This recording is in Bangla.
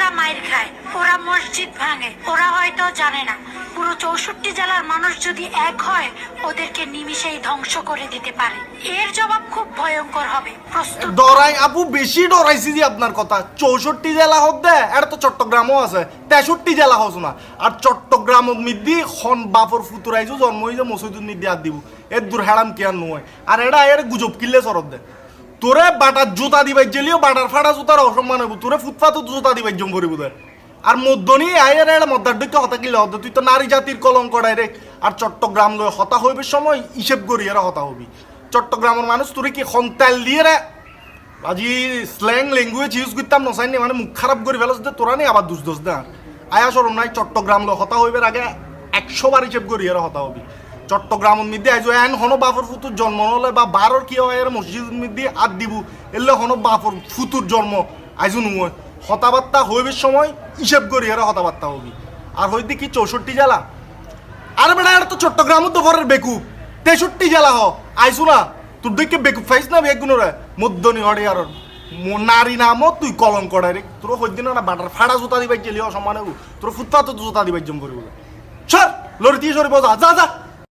ওরা মাইর খায়, ওরা মসজিদ ভাঙে, ওরা হয়তো জানে না পুরো 64 জেলার মানুষ যদি এক হয় ওদেরকে নিমিষেই ধ্বংস করে দিতে পারে। এর জবাব খুব ভয়ঙ্কর হবে, প্রস্তুত। ডরাই আপু, বেশি ডরাইছি যে আপনার কথা। 64 জেলা হোক দে, এটা তো চট্টগ্রামও আছে, 63 জেলা হোক না। আর চট্টগ্রাম মিদ্দি খন বাপর ফুতুরাইছো জন্ম হয়েছে মসজিদুর নিদি আর দিব এর দূর হেড়াম কে আর নয়। আর এটা এর গুজব কিনলে সরদ দে, তোরে বাটার জুতা দিবাই জেলিও বাটার ফাটা জুতার অসম্মান হইব, তোরে ফুটপাত জুতা দিবাই জম করিব দে। আর মধ্যনি আয়ের এটা মদ্দার দিকে হতা কিনলে হতো, তুই তো নারী জাতির কলঙ্ক ডাইরেক্ট। আর চট্টগ্রাম লয় হতা হইবে সময় হিসেব করি এরা হতা হবি। চট্টগ্রামের মানুষ তোরে কি খন্তাল দিয়ে রে আজি স্ল্যাং ল্যাঙ্গুয়েজ ইউজ করতাম নসাইনি, মানে মুখ খারাপ করে ফেলো যে তোরা নেই আবার দুষ দোষ দে। আয়া সরম নাই, চট্টগ্রাম লয় হতা হইবে আগে 100 বার হিসেব করি এরা হতা হবি। চট্টগ্রামের মধ্যে আইজ এন হনো বাপর ফুতুর জন্ম নহলে বা বারোর কি হয় এর মসজিদের মধ্যে আদ দিব এলে হনো বাপর ফুতুর জন্ম আইজু নয়। হতাবার্তা হইবে সময় হিসেব করি এরা হতাবার্তা হবি। আর হইতে কি 64 জেলা? আরে বেটা এটা তো চট্টগ্রামের তো ঘরের বেকুব, 63 জেলা হ আইসু না। তোর দিকে বেকুব ফাইস না বেগুনো রে মধ্যনি হরে আর নারী নামও তুই কলঙ্ক ডাইরেক্ট। তোর হইদিন না বাটার ফাড়া জুতা দিবাই গেলি অসম্মান তোর ফুটপাত জুতা দিবাই জম করিব। সর লড়ি দিয়ে সরি বজা যা যা।